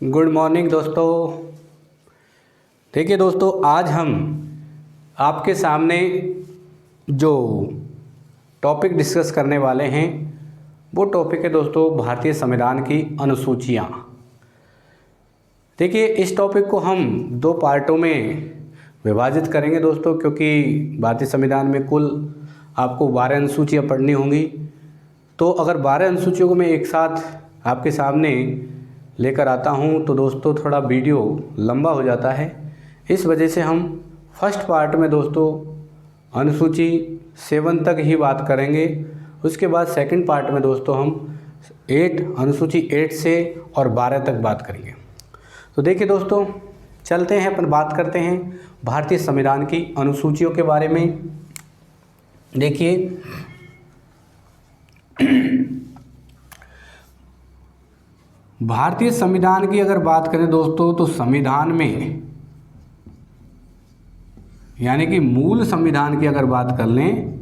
Good morning दोस्तों। देखिए दोस्तों, आज हम आपके सामने जो टॉपिक डिस्कस करने वाले हैं वो टॉपिक है दोस्तों भारतीय संविधान की अनुसूचियाँ। देखिए, इस टॉपिक को हम दो पार्टों में विभाजित करेंगे दोस्तों, क्योंकि भारतीय संविधान में कुल आपको 12 अनुसूचियाँ पढ़नी होंगी। तो अगर 12 अनुसूचियों को मैं एक साथ आपके सामने लेकर आता हूं तो दोस्तों थोड़ा वीडियो लंबा हो जाता है। इस वजह से हम फर्स्ट पार्ट में दोस्तों अनुसूची 7 तक ही बात करेंगे। उसके बाद सेकंड पार्ट में दोस्तों हम अनुसूची 8 से और 12 तक बात करेंगे। तो देखिए दोस्तों, चलते हैं, अपन बात करते हैं भारतीय संविधान की अनुसूचियों के बारे में। देखिए, भारतीय संविधान की अगर बात करें दोस्तों तो संविधान में, यानी कि मूल संविधान की अगर बात कर लें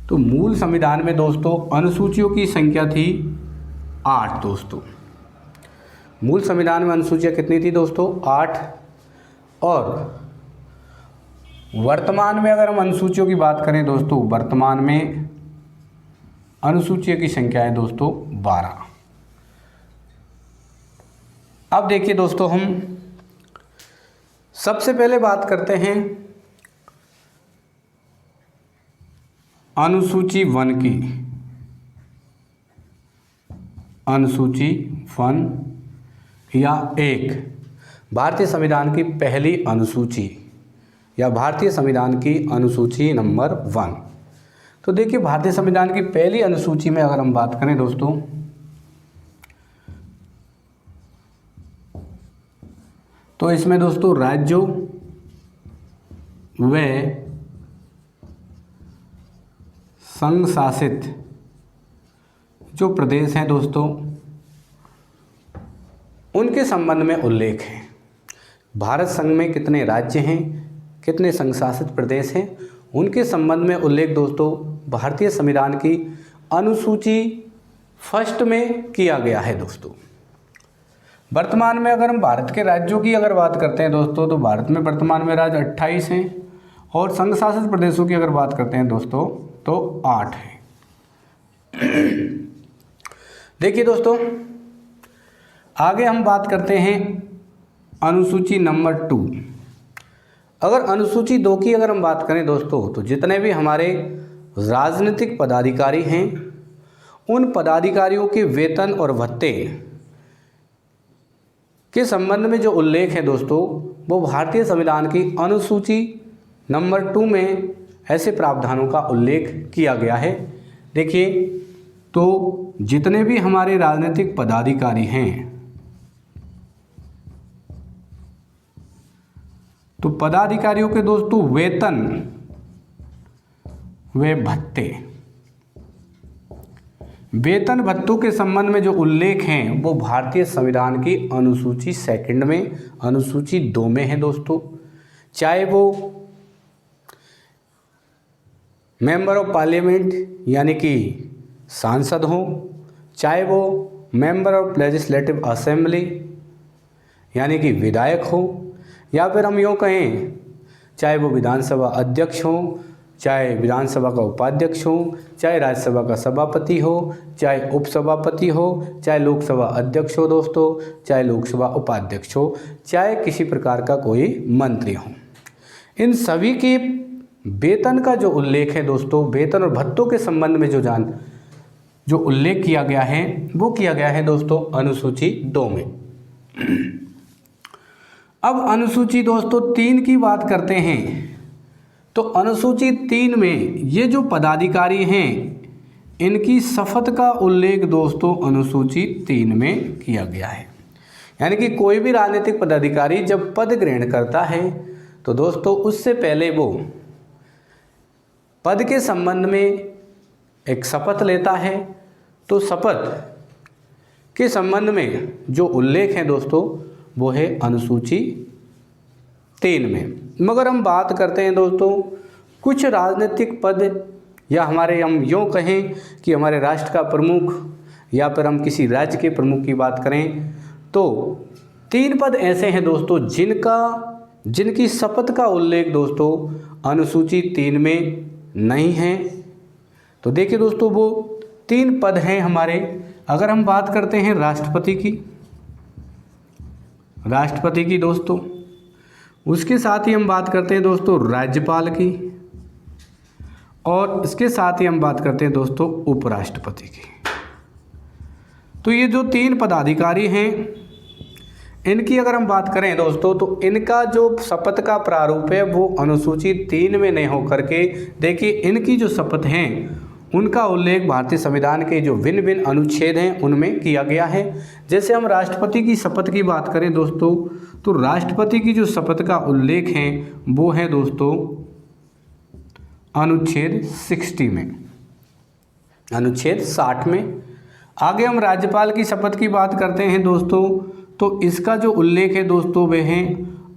तो मूल संविधान में दोस्तों अनुसूचियों की संख्या थी 8 दोस्तों। मूल संविधान में अनुसूचियाँ कितनी थी दोस्तों? 8। और वर्तमान में अगर हम अनुसूचियों की बात करें दोस्तों, वर्तमान में अनुसूचियों की संख्या है दोस्तों 12। अब देखिए दोस्तों, हम सबसे पहले बात करते हैं अनुसूची 1 की। अनुसूची 1 या 1 भारतीय संविधान की पहली अनुसूची या भारतीय संविधान की अनुसूची नंबर 1। तो देखिए, भारतीय संविधान की पहली अनुसूची में अगर हम बात करें दोस्तों तो इसमें दोस्तों राज्यों व संघ शासित जो प्रदेश हैं दोस्तों उनके संबंध में उल्लेख है। भारत संघ में कितने राज्य हैं, कितने संघ शासित प्रदेश हैं, उनके संबंध में उल्लेख दोस्तों भारतीय संविधान की अनुसूची 1 में किया गया है दोस्तों। वर्तमान में अगर हम भारत के राज्यों की अगर बात करते हैं दोस्तों तो भारत में वर्तमान में राज्य 28 हैं और संघ शासित प्रदेशों की अगर बात करते हैं दोस्तों तो 8 हैं। देखिए दोस्तों, आगे हम बात करते हैं अनुसूची नंबर 2। अगर अनुसूची 2 की अगर हम बात करें दोस्तों तो जितने भी हमारे राजनीतिक पदाधिकारी हैं उन पदाधिकारियों के वेतन और भत्ते के संबंध में जो उल्लेख है दोस्तों वो भारतीय संविधान की अनुसूची नंबर 2 में ऐसे प्रावधानों का उल्लेख किया गया है। देखिए, तो जितने भी हमारे राजनीतिक पदाधिकारी हैं तो पदाधिकारियों के दोस्तों वेतन व भत्ते, वेतन भत्तों के संबंध में जो उल्लेख हैं वो भारतीय संविधान की अनुसूची 2 में, अनुसूची 2 में है दोस्तों। चाहे वो मेंबर ऑफ पार्लियामेंट यानी कि सांसद हो, चाहे वो मेंबर ऑफ लेजिस्लेटिव असेंबली यानी कि विधायक हो, या फिर हम यूँ कहें चाहे वो विधानसभा अध्यक्ष हो, चाहे विधानसभा का उपाध्यक्ष हो, चाहे राज्यसभा का सभापति हो, चाहे उपसभापति हो, चाहे लोकसभा अध्यक्ष हो दोस्तों, चाहे लोकसभा उपाध्यक्ष हो, चाहे किसी प्रकार का कोई मंत्री हो, इन सभी के वेतन का जो उल्लेख है दोस्तों, वेतन और भत्तों के संबंध में जो उल्लेख किया गया है वो किया गया है दोस्तों अनुसूची 2 में। अब अनुसूची दोस्तों 3 की बात करते हैं तो अनुसूची 3 में ये जो पदाधिकारी हैं इनकी शपथ का उल्लेख दोस्तों अनुसूची 3 में किया गया है। यानी कि कोई भी राजनीतिक पदाधिकारी जब पद ग्रहण करता है तो दोस्तों उससे पहले वो पद के संबंध में एक शपथ लेता है। तो शपथ के संबंध में जो उल्लेख है दोस्तों वो है अनुसूची 3 में। मगर हम बात करते हैं दोस्तों कुछ राजनीतिक पद, या हमारे हम यूँ कहें कि हमारे राष्ट्र का प्रमुख या फिर हम किसी राज्य के प्रमुख की बात करें तो 3 पद ऐसे हैं दोस्तों जिनकी शपथ का उल्लेख दोस्तों अनुसूची 3 में नहीं है। तो देखिए दोस्तों वो 3 पद हैं हमारे। अगर हम बात करते हैं राष्ट्रपति की दोस्तों, उसके साथ ही हम बात करते हैं दोस्तों राज्यपाल की, और इसके साथ ही हम बात करते हैं दोस्तों उपराष्ट्रपति की। तो ये जो 3 पदाधिकारी हैं इनकी अगर हम बात करें दोस्तों तो इनका जो शपथ का प्रारूप है वो अनुसूची 3 में नहीं होकर के, देखिए इनकी जो शपथ हैं उनका उल्लेख भारतीय संविधान के जो भिन्न भिन्न अनुच्छेद हैं उनमें किया गया है। जैसे हम राष्ट्रपति की शपथ की बात करें दोस्तों, तो राष्ट्रपति की जो शपथ का उल्लेख है वो है दोस्तों अनुच्छेद 60 में, अनुच्छेद 60 में। आगे हम राज्यपाल की शपथ की बात करते हैं दोस्तों, तो इसका जो उल्लेख है दोस्तों वह है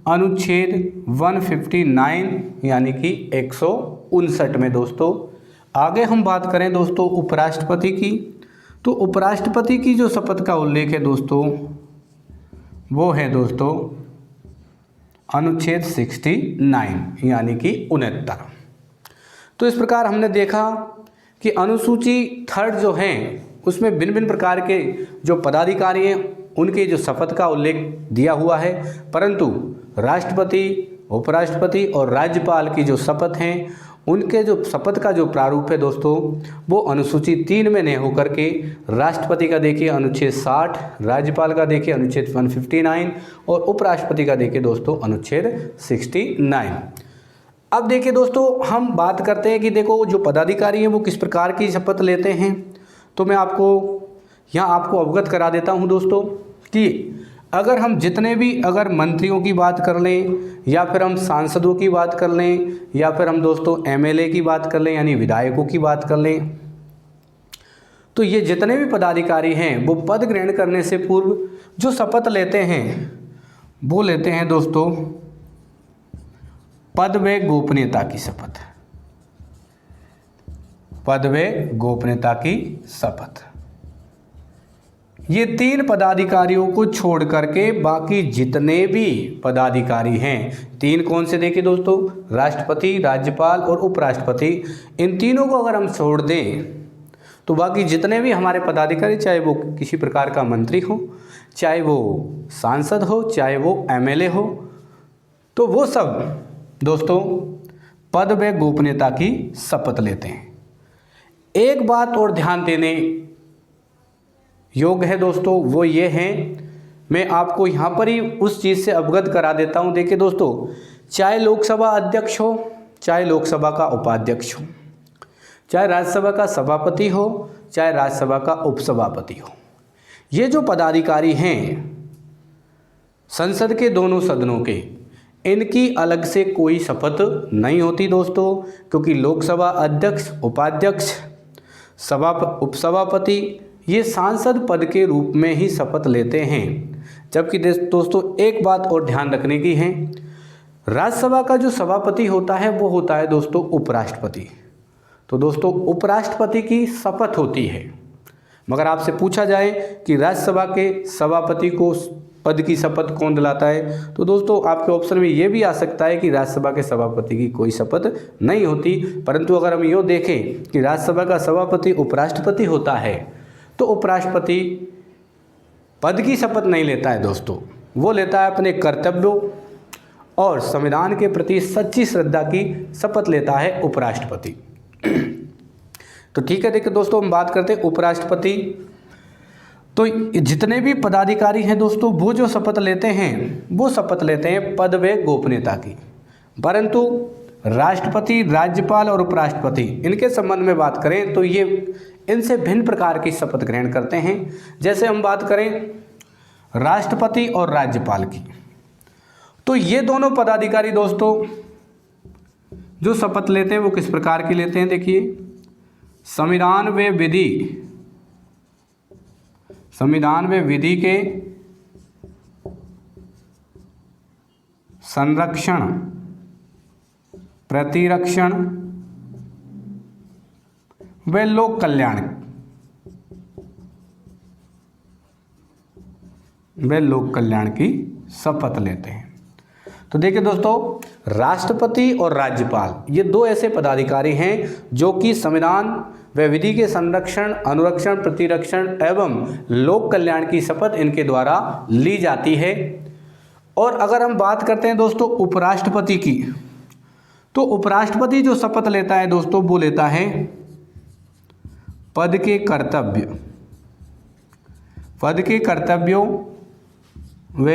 अनुच्छेद 159 यानी कि 159 में दोस्तों। आगे हम बात करें दोस्तों उपराष्ट्रपति की, तो उपराष्ट्रपति की जो शपथ का उल्लेख है दोस्तों वो है दोस्तों अनुच्छेद 69 यानी कि 69। तो इस प्रकार हमने देखा कि अनुसूची 3 जो हैं उसमें भिन्न भिन्न प्रकार के जो पदाधिकारी हैं उनके जो शपथ का उल्लेख दिया हुआ है, परंतु राष्ट्रपति, उपराष्ट्रपति और राज्यपाल की जो शपथ हैं उनके जो शपथ का जो प्रारूप है दोस्तों वो अनुसूची 3 में नहीं होकर के राष्ट्रपति का देखिए अनुच्छेद 60, राज्यपाल का देखिए अनुच्छेद 159 और उपराष्ट्रपति का देखिए दोस्तों अनुच्छेद 69। अब देखिए दोस्तों हम बात करते हैं कि देखो जो पदाधिकारी हैं वो किस प्रकार की शपथ लेते हैं। तो मैं आपको अवगत करा देता हूं दोस्तों कि अगर हम जितने भी अगर मंत्रियों की बात कर लें या फिर हम सांसदों की बात कर लें या फिर हम दोस्तों एमएलए की बात कर लें यानी विधायकों की बात कर लें, तो ये जितने भी पदाधिकारी हैं वो पद ग्रहण करने से पूर्व जो शपथ लेते हैं वो लेते हैं दोस्तों पद व गोपनीयता की शपथ, पद व गोपनीयता की शपथ। ये 3 पदाधिकारियों को छोड़ करके बाकी जितने भी पदाधिकारी हैं, 3 कौन से देखिए दोस्तों, राष्ट्रपति, राज्यपाल और उपराष्ट्रपति, इन तीनों को अगर हम छोड़ दें तो बाकी जितने भी हमारे पदाधिकारी, चाहे वो किसी प्रकार का मंत्री हो, चाहे वो सांसद हो, चाहे वो एमएलए हो, तो वो सब दोस्तों पद व गोपनीयता की शपथ लेते हैं। एक बात और ध्यान देने योग्य है दोस्तों, वो ये है, मैं आपको यहाँ पर ही उस चीज़ से अवगत करा देता हूँ। देखिए दोस्तों, चाहे लोकसभा अध्यक्ष हो, चाहे लोकसभा का उपाध्यक्ष हो, चाहे राज्यसभा का सभापति हो, चाहे राज्यसभा का उपसभापति हो, ये जो पदाधिकारी हैं संसद के दोनों सदनों के, इनकी अलग से कोई शपथ नहीं होती दोस्तों, क्योंकि लोकसभा अध्यक्ष, उपाध्यक्ष, उपसभापति ये सांसद पद के रूप में ही शपथ लेते हैं। जबकि दोस्तों एक बात और ध्यान रखने की है, राज्यसभा का जो सभापति होता है वो होता है दोस्तों उपराष्ट्रपति। तो दोस्तों उपराष्ट्रपति की शपथ होती है, मगर आपसे पूछा जाए कि राज्यसभा के सभापति को पद की शपथ कौन दिलाता है, तो दोस्तों आपके ऑप्शन में ये भी आ सकता है कि राज्यसभा के सभापति की कोई शपथ नहीं होती। परंतु अगर हम यों देखें कि राज्यसभा का सभापति उपराष्ट्रपति होता है, तो उपराष्ट्रपति पद की शपथ नहीं लेता है दोस्तों, वो लेता है अपने कर्तव्यों और संविधान के प्रति सच्ची श्रद्धा की शपथ लेता है उपराष्ट्रपति। तो ठीक है, देखिए दोस्तों हम बात करते हैं उपराष्ट्रपति। तो जितने भी पदाधिकारी हैं दोस्तों वो जो शपथ लेते हैं वो शपथ लेते हैं पद व गोपनीयता की, परंतु राष्ट्रपति, राज्यपाल और उपराष्ट्रपति इनके संबंध में बात करें तो ये इनसे भिन्न प्रकार की शपथ ग्रहण करते हैं। जैसे हम बात करें राष्ट्रपति और राज्यपाल की, तो ये दोनों पदाधिकारी दोस्तों जो शपथ लेते हैं वो किस प्रकार की लेते हैं, देखिए संविधान व विधि के संरक्षण, प्रतिरक्षण व लोक कल्याण वे लोक कल्याण की शपथ लेते हैं। तो देखिए दोस्तों, राष्ट्रपति और राज्यपाल ये दो ऐसे पदाधिकारी हैं जो कि संविधान व विधि के संरक्षण, अनुरक्षण, प्रतिरक्षण एवं लोक कल्याण की शपथ इनके द्वारा ली जाती है। और अगर हम बात करते हैं दोस्तों उपराष्ट्रपति की, तो उपराष्ट्रपति जो शपथ लेता है दोस्तों वो लेता है पद के कर्तव्यों व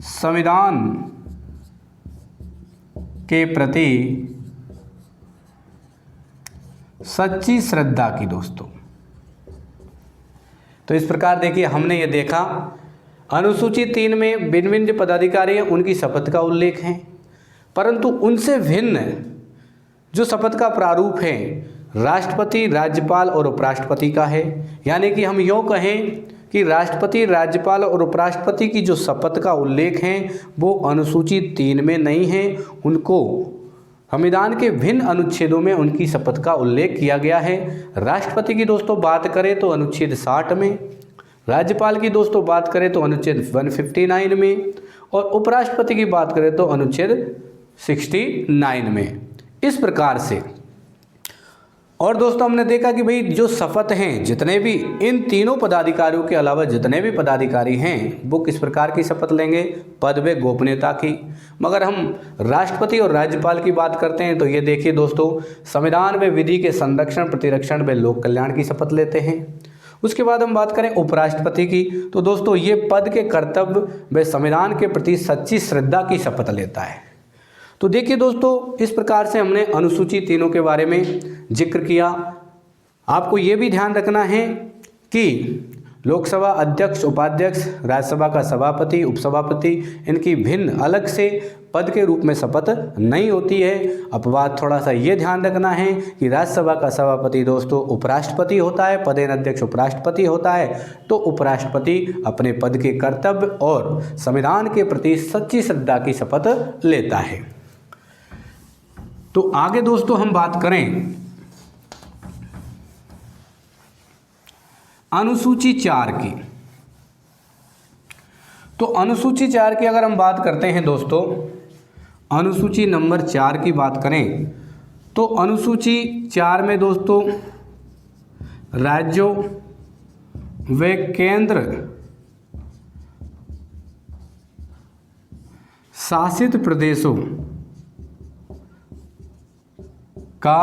संविधान के प्रति सच्ची श्रद्धा की दोस्तों। तो इस प्रकार देखिए हमने ये देखा अनुसूची 3 में भिन्न भिन्न जो पदाधिकारी हैं उनकी शपथ का उल्लेख है, परंतु उनसे भिन्न जो शपथ का प्रारूप है राष्ट्रपति, राज्यपाल और उपराष्ट्रपति का है। यानी कि हम यूँ कहें कि राष्ट्रपति, राज्यपाल और उपराष्ट्रपति की जो शपथ का उल्लेख है वो अनुसूची 3 में नहीं है, उनको संविधान के भिन्न अनुच्छेदों में उनकी शपथ का उल्लेख किया गया है। राष्ट्रपति की दोस्तों बात करें तो अनुच्छेद 60 में, राज्यपाल की दोस्तों बात करें तो अनुच्छेद 159 में और उपराष्ट्रपति की बात करें तो अनुच्छेद 69 में। इस प्रकार से और दोस्तों हमने देखा कि भाई जो शपथ हैं जितने भी इन तीनों पदाधिकारियों के अलावा जितने भी पदाधिकारी हैं वो किस प्रकार की शपथ लेंगे, पद व गोपनीयता की। मगर हम राष्ट्रपति और राज्यपाल की बात करते हैं तो ये देखिए दोस्तों संविधान व विधि के संरक्षण, प्रतिरक्षण व लोक कल्याण की शपथ लेते हैं। उसके बाद हम बात करें उपराष्ट्रपति की, तो दोस्तों ये पद के कर्तव्य व संविधान के प्रति सच्ची श्रद्धा की शपथ लेता है। तो देखिए दोस्तों इस प्रकार से हमने अनुसूची 3 के बारे में जिक्र किया। आपको ये भी ध्यान रखना है कि लोकसभा अध्यक्ष, उपाध्यक्ष, राज्यसभा का सभापति, उपसभापति इनकी भिन्न अलग से पद के रूप में शपथ नहीं होती है। अपवाद थोड़ा सा ये ध्यान रखना है कि राज्यसभा का सभापति दोस्तों उपराष्ट्रपति होता है, पदेन अध्यक्ष उपराष्ट्रपति होता है। तो उपराष्ट्रपति अपने पद के कर्तव्य और संविधान के प्रति सच्ची श्रद्धा की शपथ लेता है। तो आगे दोस्तों हम बात करें अनुसूची 4 की। तो अनुसूची 4 की अगर हम बात करते हैं दोस्तों, अनुसूची नंबर 4 की बात करें तो अनुसूची 4 में दोस्तों राज्यों व केंद्र शासित प्रदेशों का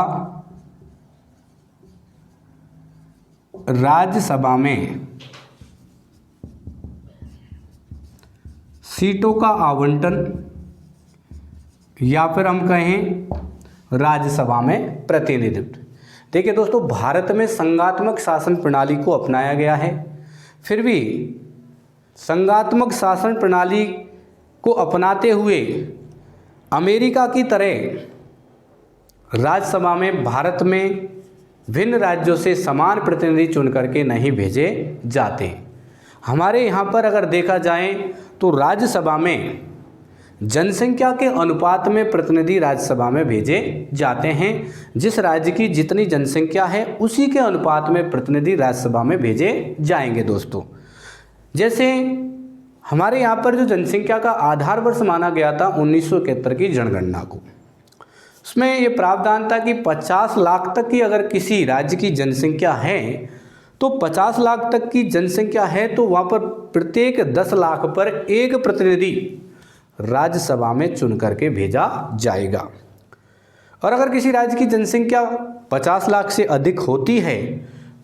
राज्यसभा में सीटों का आवंटन या फिर हम कहें राज्यसभा में प्रतिनिधित्व। देखिए दोस्तों भारत में संघात्मक शासन प्रणाली को अपनाया गया है, फिर भी संघात्मक शासन प्रणाली को अपनाते हुए अमेरिका की तरह राज्यसभा में भारत में भिन्न राज्यों से समान प्रतिनिधि चुन करके नहीं भेजे जाते। हमारे यहाँ पर अगर देखा जाए तो राज्यसभा में जनसंख्या के अनुपात में प्रतिनिधि राज्यसभा में भेजे जाते हैं। जिस राज्य की जितनी जनसंख्या है उसी के अनुपात में प्रतिनिधि राज्यसभा में भेजे जाएंगे दोस्तों। जैसे हमारे यहाँ पर जो जनसंख्या का आधार वर्ष माना गया था 1971 की जनगणना को, उसमें ये प्रावधान था कि 50 लाख तक की अगर किसी राज्य की जनसंख्या है तो 50 लाख तक की जनसंख्या है तो वहाँ पर प्रत्येक 10 लाख पर एक प्रतिनिधि राज्यसभा में चुन करके भेजा जाएगा। और अगर किसी राज्य की जनसंख्या 50 लाख से अधिक होती है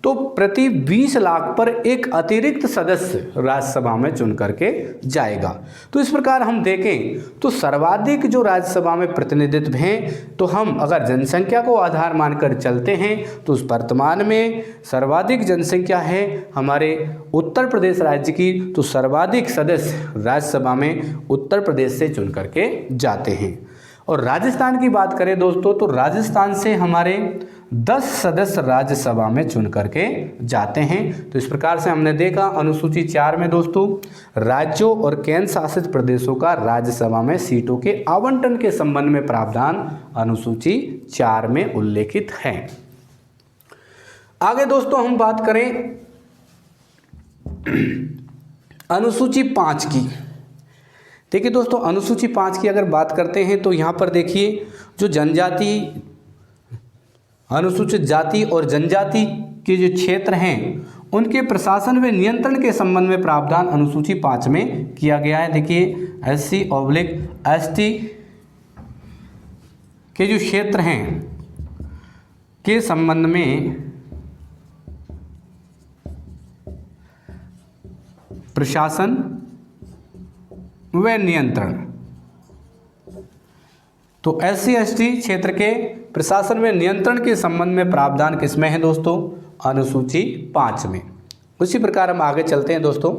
तो प्रति 20 लाख पर एक अतिरिक्त सदस्य राज्यसभा में चुन करके जाएगा। तो इस प्रकार हम देखें तो सर्वाधिक जो राज्यसभा में प्रतिनिधित्व हैं, तो हम अगर जनसंख्या को आधार मानकर चलते हैं तो उस वर्तमान में सर्वाधिक जनसंख्या है हमारे उत्तर प्रदेश राज्य की, तो सर्वाधिक सदस्य राज्यसभा में उत्तर प्रदेश से चुन करके जाते हैं। और राजस्थान की बात करें दोस्तों तो राजस्थान से हमारे 10 सदस्य राज्यसभा में चुन करके जाते हैं। तो इस प्रकार से हमने देखा अनुसूची 4 में दोस्तों राज्यों और केंद्र शासित प्रदेशों का राज्यसभा में सीटों के आवंटन के संबंध में प्रावधान अनुसूची 4 में उल्लेखित है। आगे दोस्तों हम बात करें अनुसूची 5 की। देखिए दोस्तों, अनुसूची 5 की अगर बात करते हैं तो यहाँ पर देखिए जो जनजाति, अनुसूचित जाति और जनजाति के जो क्षेत्र हैं उनके प्रशासन व नियंत्रण के संबंध में प्रावधान अनुसूची 5 में किया गया है। देखिए SC/ST के जो क्षेत्र हैं के संबंध में प्रशासन व नियंत्रण, तो SC/ST क्षेत्र के प्रशासन व नियंत्रण के संबंध में प्रावधान किसमें है दोस्तों? अनुसूची 5 में। उसी प्रकार हम आगे चलते हैं दोस्तों।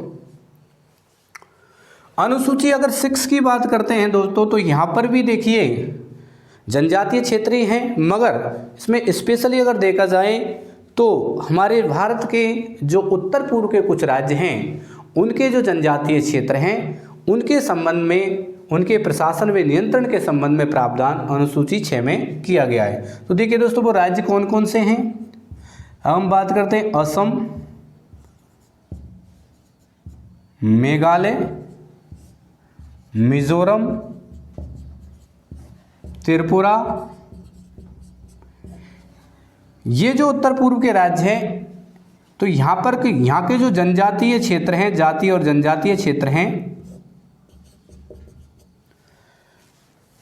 अनुसूची अगर 6 की बात करते हैं दोस्तों, तो यहाँ पर भी देखिए जनजातीय क्षेत्र ही हैं, मगर इसमें स्पेशली अगर देखा जाए तो हमारे भारत के जो उत्तर पूर्व के कुछ राज्य हैं उनके जो जनजातीय क्षेत्र हैं उनके संबंध में, उनके प्रशासन व नियंत्रण के संबंध में प्रावधान अनुसूची 6 में किया गया है। तो देखिए दोस्तों, वो राज्य कौन कौन से हैं? हम बात करते हैं असम, मेघालय, मिजोरम, त्रिपुरा। ये जो उत्तर पूर्व के राज्य हैं, तो यहाँ के जो जनजातीय क्षेत्र हैं, जाति और जनजातीय क्षेत्र हैं,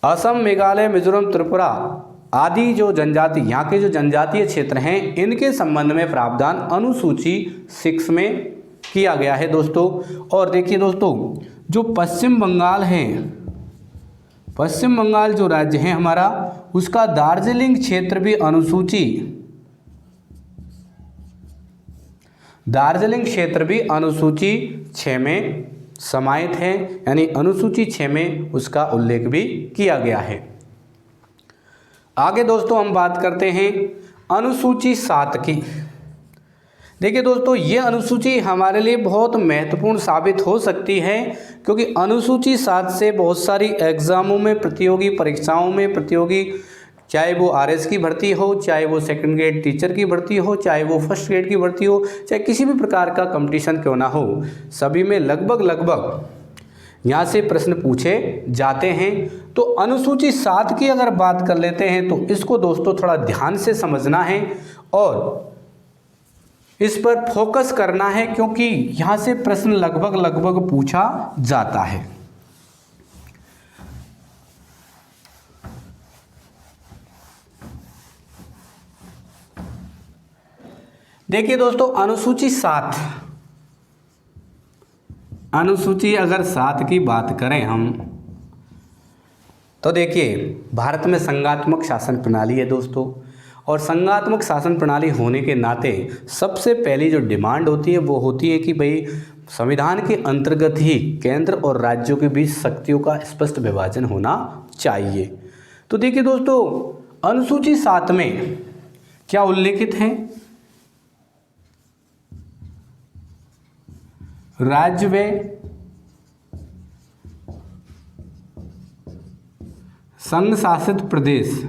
असम, मेघालय, मिजोरम, त्रिपुरा आदि जो जनजाति, यहाँ के जो जनजातीय क्षेत्र हैं, इनके संबंध में प्रावधान अनुसूची 6 में किया गया है दोस्तों। और देखिए दोस्तों, जो पश्चिम बंगाल है, पश्चिम बंगाल जो राज्य है हमारा, उसका दार्जिलिंग क्षेत्र भी अनुसूची 6 में समाहित है, यानी अनुसूची 6 में उसका उल्लेख भी किया गया है। आगे दोस्तों हम बात करते हैं अनुसूची 7 की। देखिए दोस्तों, ये अनुसूची हमारे लिए बहुत महत्वपूर्ण साबित हो सकती है, क्योंकि अनुसूची 7 से बहुत सारी एग्जामों में, प्रतियोगी परीक्षाओं में, चाहे वो RS की भर्ती हो, चाहे वो सेकंड ग्रेड टीचर की भर्ती हो, चाहे वो फर्स्ट ग्रेड की भर्ती हो, चाहे किसी भी प्रकार का कंपटीशन क्यों ना हो, सभी में लगभग यहाँ से प्रश्न पूछे जाते हैं। तो अनुसूची 7 की अगर बात कर लेते हैं तो इसको दोस्तों थोड़ा ध्यान से समझना है और इस पर फोकस करना है, क्योंकि यहाँ से प्रश्न लगभग पूछा जाता है। देखिए दोस्तों, अनुसूची अगर 7 की बात करें हम, तो देखिए भारत में संघात्मक शासन प्रणाली है दोस्तों, और संघात्मक शासन प्रणाली होने के नाते सबसे पहली जो डिमांड होती है वो होती है कि भाई संविधान के अंतर्गत ही केंद्र और राज्यों के बीच शक्तियों का स्पष्ट विभाजन होना चाहिए। तो देखिए दोस्तों, अनुसूची 7 में क्या उल्लेखित है? राज्य व संघ शासित प्रदेश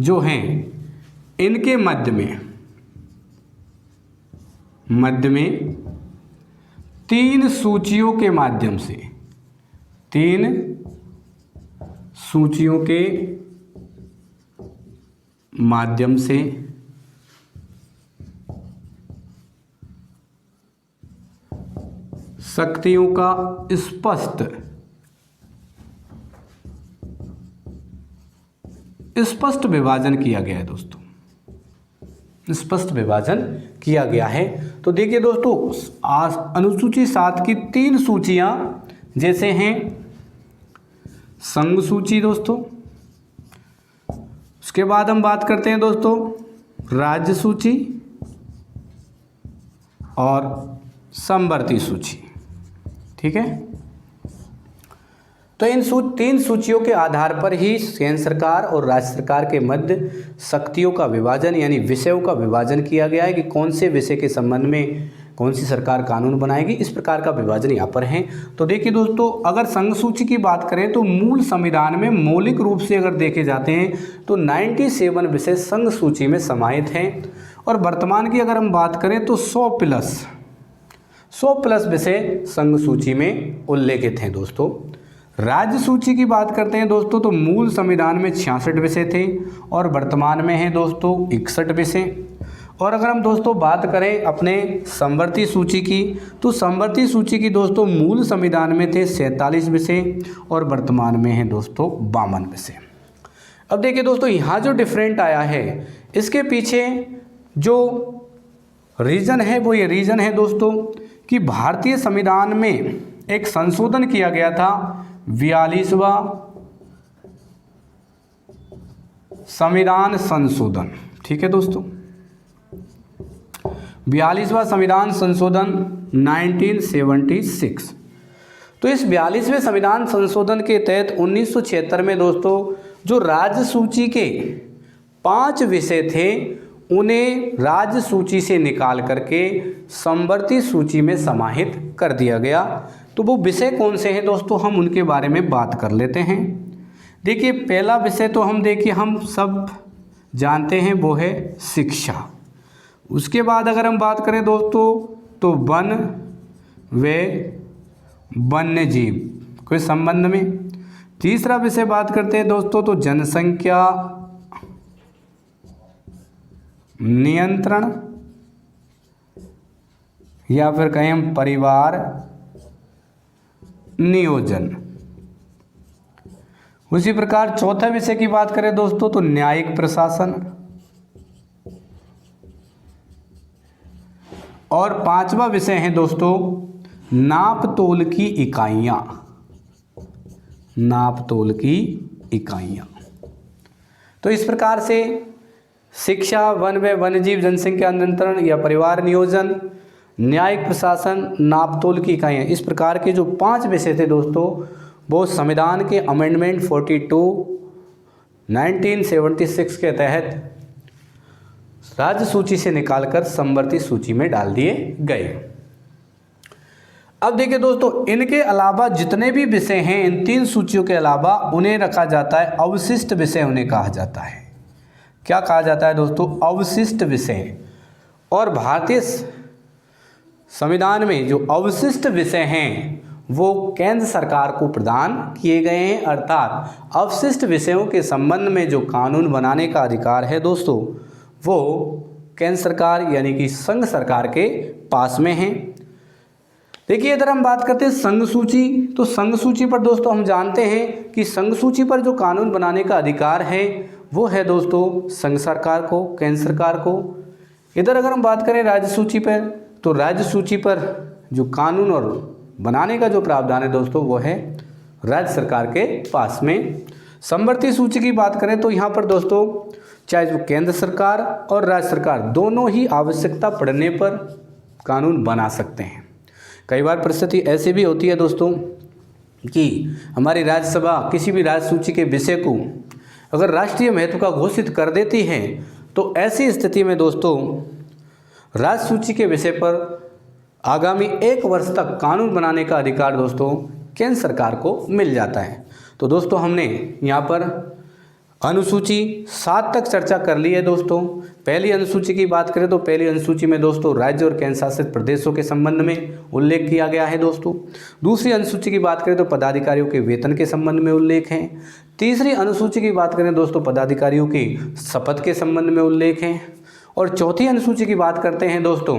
जो हैं, इनके मध्य में 3 सूचियों के माध्यम से शक्तियों का स्पष्ट विभाजन किया गया है दोस्तों, स्पष्ट विभाजन किया गया है। तो देखिए दोस्तों, अनुसूची 7 की 3 सूचियां जैसे हैं संघ सूची दोस्तों, उसके बाद हम बात करते हैं दोस्तों राज्य सूची और समवर्ती सूची, ठीक है। तो इन 3 सूचियों के आधार पर ही केंद्र सरकार और राज्य सरकार के मध्य शक्तियों का विभाजन यानी विषयों का विभाजन किया गया है कि कौन से विषय के संबंध में कौन सी सरकार कानून बनाएगी, इस प्रकार का विभाजन यहाँ पर है। तो देखिए दोस्तों, अगर संघ सूची की बात करें तो मूल संविधान में मौलिक रूप से अगर देखे जाते हैं तो 97 विषय संघ सूची में समाहित हैं, और वर्तमान की अगर हम बात करें तो 100 100+ विषय संघ सूची में उल्लेखित हैं दोस्तों। राज्य सूची की बात करते हैं दोस्तों, तो मूल संविधान में 66 विषय थे और वर्तमान में हैं दोस्तों 61 विषय। और अगर हम दोस्तों बात करें अपने समवर्ती सूची की, तो समवर्ती सूची की दोस्तों मूल संविधान में थे 47 विषय और वर्तमान में हैं दोस्तों 52 विषय। अब देखिए दोस्तों, यहाँ जो डिफरेंट आया है, इसके पीछे जो रीज़न है वो ये रीज़न है दोस्तों कि भारतीय संविधान में एक संशोधन किया गया था, 42वां संविधान संशोधन। ठीक है दोस्तों, 42वां संविधान संशोधन 1976। तो इस 42वें संविधान संशोधन के तहत 1976 में दोस्तों जो राज्य सूची के 5 विषय थे उन्हें राज्य सूची से निकाल करके समवर्ती सूची में समाहित कर दिया गया। तो वो विषय कौन से हैं दोस्तों, हम उनके बारे में बात कर लेते हैं। देखिए पहला विषय तो हम सब जानते हैं, वो है शिक्षा। उसके बाद अगर हम बात करें दोस्तों तो वन व वन्य जीव के संबंध में। तीसरा विषय बात करते हैं दोस्तों तो जनसंख्या नियंत्रण या फिर कहें हम परिवार नियोजन। उसी प्रकार चौथा विषय की बात करें दोस्तों तो न्यायिक प्रशासन। और 5वां विषय है दोस्तों नाप तोल की इकाइयां। नाप तोल की इकाइयां। तो इस प्रकार से शिक्षा, वन व वन्यजीव, जनसंख्या नियंत्रण या परिवार नियोजन, न्यायिक प्रशासन, नाप तोल की इकाइयां, इस प्रकार के जो 5 विषय थे दोस्तों वो संविधान के अमेंडमेंट 42 1976 के तहत राज्य सूची से निकालकर समवर्ती सूची में डाल दिए गए। अब देखिए दोस्तों, इनके अलावा जितने भी विषय हैं, इन 3 सूचियों के अलावा उन्हें रखा जाता है अवशिष्ट विषय, उन्हें कहा जाता है। क्या कहा जाता है दोस्तों? अवशिष्ट विषय। और भारतीय संविधान में जो अवशिष्ट विषय हैं वो केंद्र सरकार को प्रदान किए गए हैं, अर्थात अवशिष्ट विषयों के संबंध में जो कानून बनाने का अधिकार है दोस्तों वो केंद्र सरकार यानी कि संघ सरकार के पास में है। देखिए अगर हम बात करते हैं संघ सूची, तो संघ सूची पर दोस्तों हम जानते हैं कि संघ सूची पर जो कानून बनाने का अधिकार है वो है दोस्तों संघ सरकार को, केंद्र सरकार को। इधर अगर हम बात करें राज्य सूची पर, तो राज्य सूची पर जो कानून और बनाने का जो प्रावधान है दोस्तों वो है राज्य सरकार के पास में। समवर्ती सूची की बात करें तो यहाँ पर दोस्तों चाहे जो केंद्र सरकार और राज्य सरकार दोनों ही आवश्यकता पड़ने पर कानून बना सकते हैं। कई बार परिस्थिति ऐसी भी होती है दोस्तों कि हमारी राज्यसभा किसी भी राज्य सूची के विषय को अगर राष्ट्रीय महत्व का घोषित कर देती है तो ऐसी स्थिति में दोस्तों राज्य सूची के विषय पर आगामी 1 वर्ष तक कानून बनाने का अधिकार दोस्तों केंद्र सरकार को मिल जाता है। तो दोस्तों हमने यहाँ पर अनुसूची 7 तक चर्चा कर ली है दोस्तों। पहली अनुसूची की बात करें तो पहली अनुसूची में दोस्तों राज्य और केंद्र शासित प्रदेशों के संबंध में उल्लेख किया गया है दोस्तों। दूसरी अनुसूची की बात करें तो पदाधिकारियों के वेतन के संबंध में उल्लेख है। तीसरी अनुसूची की बात करें दोस्तों पदाधिकारियों की शपथ के संबंध में उल्लेख है। और चौथी अनुसूची की बात करते हैं दोस्तों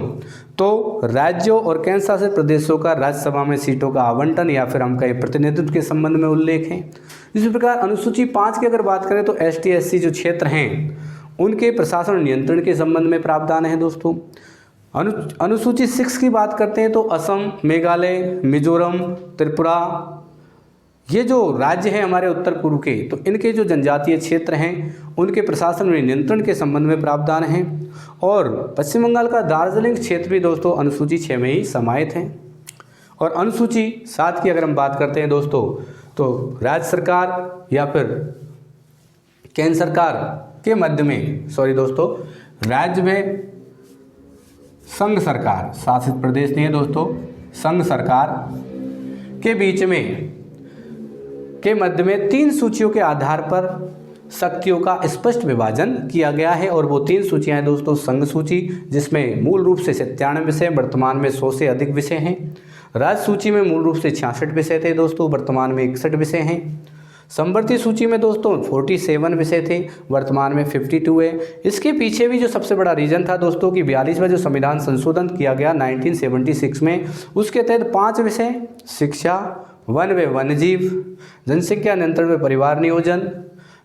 तो राज्यों और केंद्र शासित प्रदेशों का राज्यसभा में सीटों का आवंटन या फिर हम कहें प्रतिनिधित्व के संबंध में उल्लेख है। इसी प्रकार अनुसूची 5 की अगर बात करें तो ST SC जो क्षेत्र हैं उनके प्रशासन और नियंत्रण के संबंध में प्रावधान है दोस्तों। अनुसूची 6 की बात करते हैं तो असम, मेघालय, मिजोरम, त्रिपुरा, ये जो राज्य हैं हमारे उत्तर पूर्व के, तो इनके जो जनजातीय क्षेत्र हैं उनके प्रशासन और नियंत्रण के संबंध में प्रावधान हैं। और पश्चिम बंगाल का दार्जिलिंग क्षेत्र भी दोस्तों अनुसूची 6 में ही समाहित हैं। और अनुसूची 7 की अगर हम बात करते हैं दोस्तों तो राज्य सरकार या फिर केंद्र सरकार के मध्य में, राज्य में संघ सरकार, शासित प्रदेश नहीं है दोस्तों, संघ सरकार के बीच में के मध्य में 3 सूचियों के आधार पर शक्तियों का स्पष्ट विभाजन किया गया है और वो 3 सूचियाँ हैं दोस्तों। संघ सूची, जिसमें मूल रूप से 97 विषय, वर्तमान में 100 से अधिक विषय हैं। राज्य सूची में मूल रूप से 66 विषय थे दोस्तों, वर्तमान में 61 विषय हैं। समवर्ती सूची में दोस्तों 47 विषय थे, वर्तमान में 52 है। इसके पीछे भी जो सबसे बड़ा रीज़न था दोस्तों कि 42वां जो संविधान संशोधन किया गया 1976 में, उसके तहत 5 विषय शिक्षा, वन व वन्यजीव, जनसंख्या नियंत्रण व परिवार नियोजन,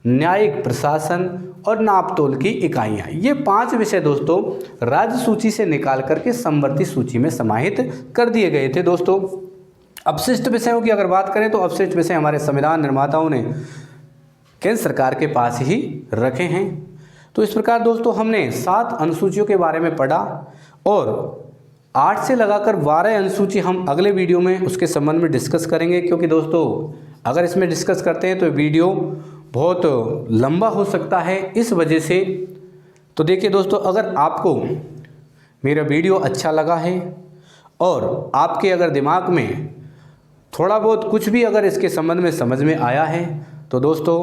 न्यायिक प्रशासन और नापतोल की इकाइयाँ, ये 5 विषय दोस्तों राज्य सूची से निकाल करके समवर्ती सूची में समाहित कर दिए गए थे दोस्तों। अपशिष्ट विषयों की अगर बात करें तो अपशिष्ट विषय हमारे संविधान निर्माताओं ने केंद्र सरकार के पास ही रखे हैं। तो इस प्रकार दोस्तों हमने 7 अनुसूचियों के बारे में पढ़ा और 8 से लगाकर 12 अनुसूची हम अगले वीडियो में उसके संबंध में डिस्कस करेंगे, क्योंकि दोस्तों अगर इसमें डिस्कस करते हैं तो वीडियो बहुत लंबा हो सकता है, इस वजह से। तो देखिए दोस्तों, अगर आपको मेरा वीडियो अच्छा लगा है और आपके अगर दिमाग में थोड़ा बहुत कुछ भी अगर इसके संबंध में समझ में आया है तो दोस्तों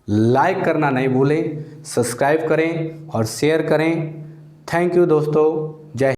लाइक करना नहीं भूलें, सब्सक्राइब करें और शेयर करें। थैंक यू दोस्तों, जय